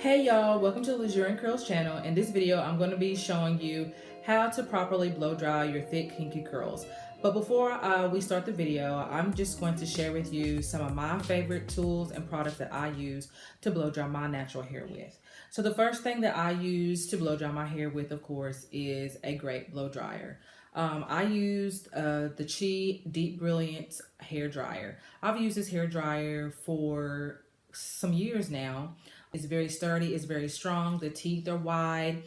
Hey y'all, welcome to the Luxuriant Curls channel. In this video, I'm going to be showing you how to properly blow dry your thick kinky curls. But before we start the video, I'm just going to share with you some of my favorite tools and products that I use to blow dry my natural hair with. So the first thing that I use to blow dry my hair with, of course, is a great blow dryer. I used the Chi Deep Brilliance hair dryer. I've used this hair dryer for some years now. It's very sturdy, it's very strong, the teeth are wide,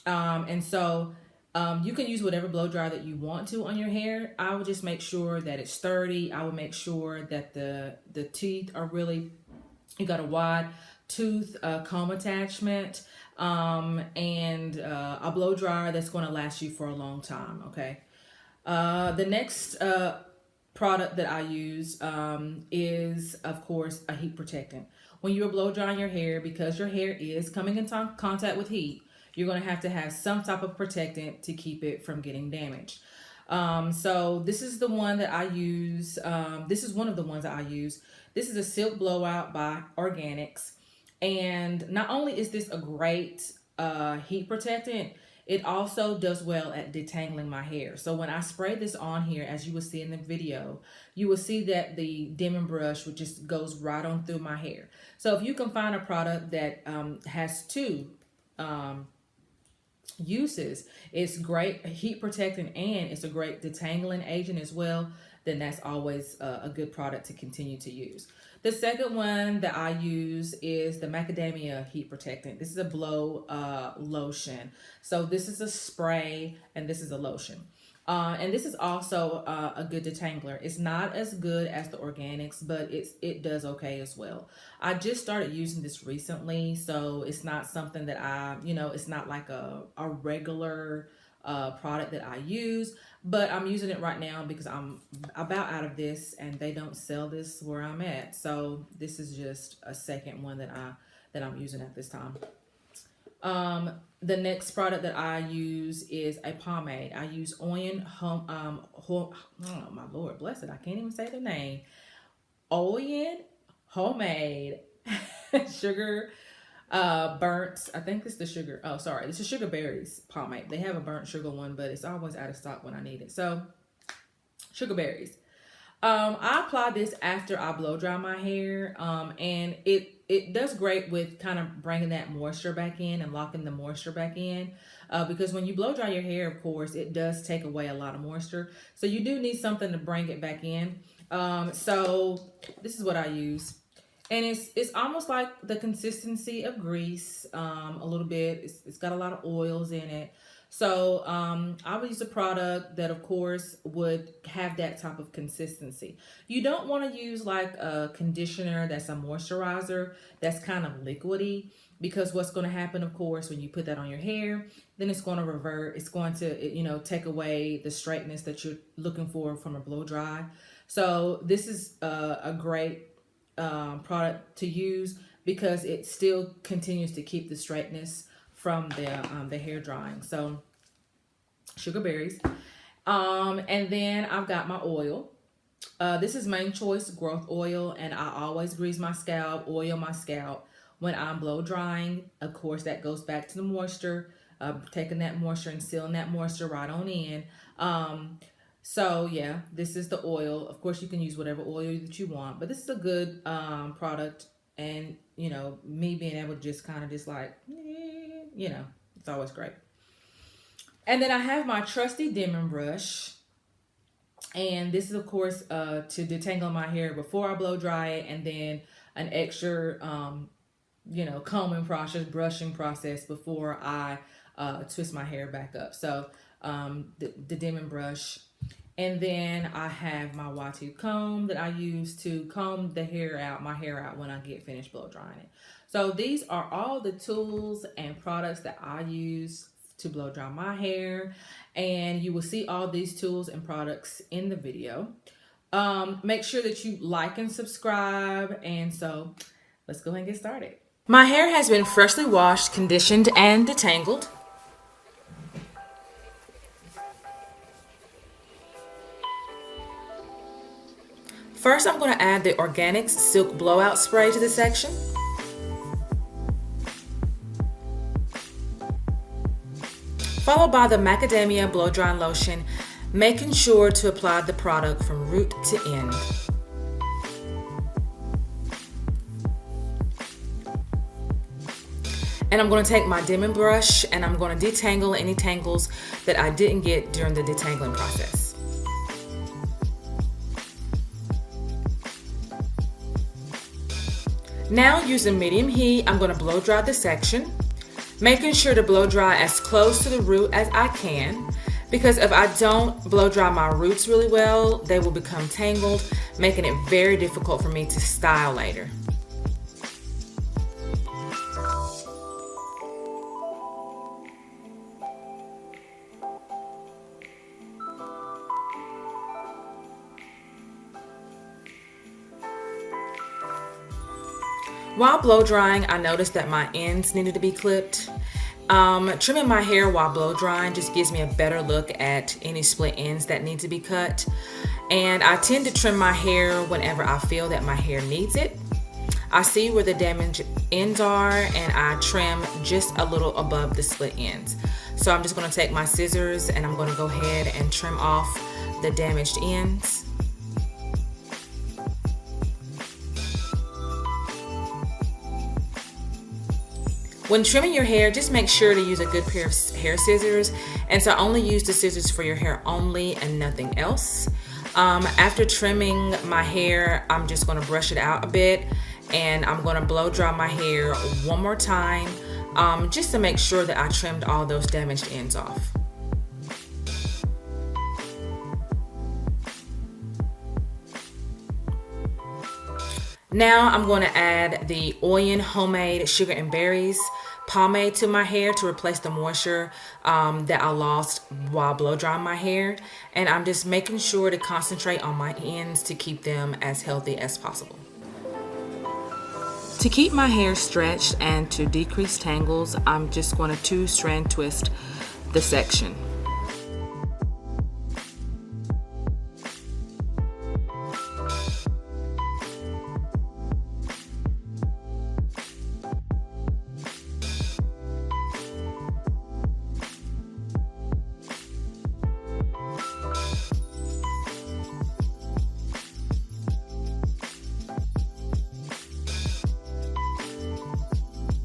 and so you can use whatever blow dryer that you want to on your hair. I would just make sure that it's sturdy. I would make sure that the teeth are really, you got a wide tooth comb attachment, and a blow dryer that's going to last you for a long time. Okay. The next product that I use is, of course, a heat protectant. When you're blow drying your hair, because your hair is coming in contact with heat, you're going to have some type of protectant to keep it from getting damaged. So this is the one that I use. This is one of the ones that I use. This is a Silk Blowout by Organix. And not only is this a great heat protectant, it also does well at detangling my hair. So when I spray this on here, as you will see in the video, you will see that the Denman Brush just goes right on through my hair. So if you can find a product that has two uses, it's great heat protectant and it's a great detangling agent as well, then that's always a good product to continue to use. The second one that I use is the Macadamia heat protectant. This is a blow lotion. So this is a spray and this is a lotion. And this is also a good detangler. It's not as good as the Organix, but it does okay as well. I just started using this recently, so it's not something that it's not like a regular product that I use, but I'm using it right now because I'm about out of this and they don't sell this where I'm at. So this is just a second one that I'm using at this time. The next product that I use is a pomade. I use Oyin oh my Lord, bless it, I can't even say the name. Oyin homemade sugar burnt, I think it's the sugar, oh sorry, this is sugar berries pomade. They have a burnt sugar one, but it's always out of stock when I need it. So sugar berries. I apply this after I blow dry my hair, and it does great with kind of bringing that moisture back in and locking the moisture back in, because when you blow dry your hair, of course, it does take away a lot of moisture. So you do need something to bring it back in. So this is what I use. And it's almost like the consistency of grease, a little bit. It's got a lot of oils in it. So I would use a product that, of course, would have that type of consistency. You don't want to use like a conditioner that's a moisturizer that's kind of liquidy, because what's going to happen, of course, when you put that on your hair, then it's going to revert. It's going to, take away the straightness that you're looking for from a blow dry. So this is a great product to use because it still continues to keep the straightness from the hair drying. So sugar berries, and then I've got my oil. This is Main Choice Growth Oil, and I always grease my scalp, oil my scalp when I'm blow drying. Of course, that goes back to the moisture, taking that moisture and sealing that moisture right on in. So yeah, this is the oil. Of course, you can use whatever oil that you want, but this is a good product. And me being able to just kind of just like, it's always great. And then I have my trusty Denman Brush, and this is, of course, to detangle my hair before I blow dry it, and then an extra combing process, brushing process before I twist my hair back up. So the Denman Brush. And then I have my Y2 comb that I use to comb my hair out when I get finished blow drying it. So these are all the tools and products that I use to blow dry my hair. And you will see all these tools and products in the video. Make sure that you like and subscribe. And so let's go ahead and get started. My hair has been freshly washed, conditioned, and detangled. First, I'm going to add the Organix Silk Blowout Spray to the section. followed by the Macadamia blow drying lotion, making sure to apply the product from root to end. And I'm going to take my Denman brush and I'm going to detangle any tangles that I didn't get during the detangling process. Now, using medium heat, I'm going to blow dry the section, making sure to blow dry as close to the root as I can, because if I don't blow dry my roots really well, they will become tangled, making it very difficult for me to style later. While blow drying, I noticed that my ends needed to be clipped. Trimming my hair while blow drying just gives me a better look at any split ends that need to be cut. And I tend to trim my hair whenever I feel that my hair needs it. I see where the damaged ends are and I trim just a little above the split ends. So I'm just going to take my scissors and I'm going to go ahead and trim off the damaged ends. When trimming your hair, just make sure to use a good pair of hair scissors. And so only use the scissors for your hair only and nothing else. After trimming my hair, I'm just going to brush it out a bit and I'm going to blow dry my hair one more time just to make sure that I trimmed all those damaged ends off. Now I'm going to add the Oyin homemade sugar and berries pomade to my hair to replace the moisture that I lost while blow drying my hair. And I'm just making sure to concentrate on my ends to keep them as healthy as possible. To keep my hair stretched and to decrease tangles, I'm just going to 2-strand twist the section.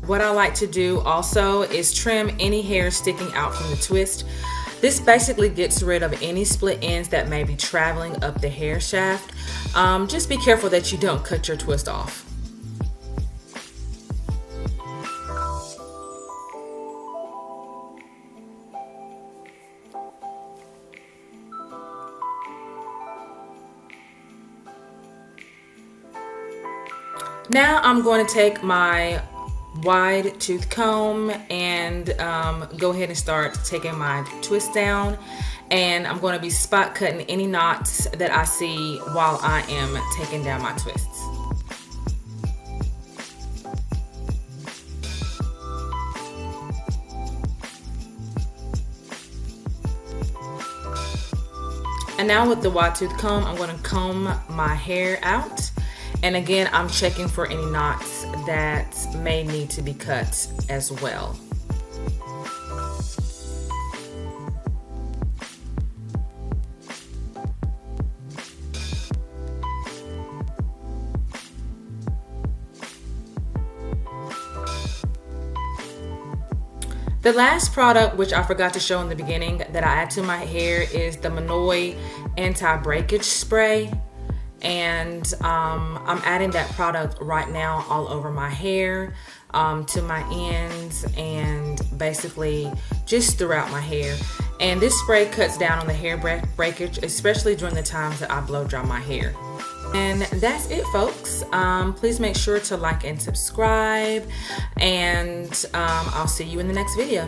What I like to do also is trim any hair sticking out from the twist. This basically gets rid of any split ends that may be traveling up the hair shaft. Just be careful that you don't cut your twist off. Now I'm going to take my wide tooth comb and go ahead and start taking my twist down, and I'm going to be spot cutting any knots that I see while I am taking down my twists. And now with the wide tooth comb, I'm going to comb my hair out. And again, I'm checking for any knots that may need to be cut as well. The last product, which I forgot to show in the beginning, that I add to my hair is the Monoi Anti-Breakage spray. And I'm adding that product right now all over my hair, to my ends, and basically just throughout my hair. And this spray cuts down on the hair breakage, especially during the times that I blow dry my hair. And that's it, folks. Please make sure to like and subscribe, and I'll see you in the next video.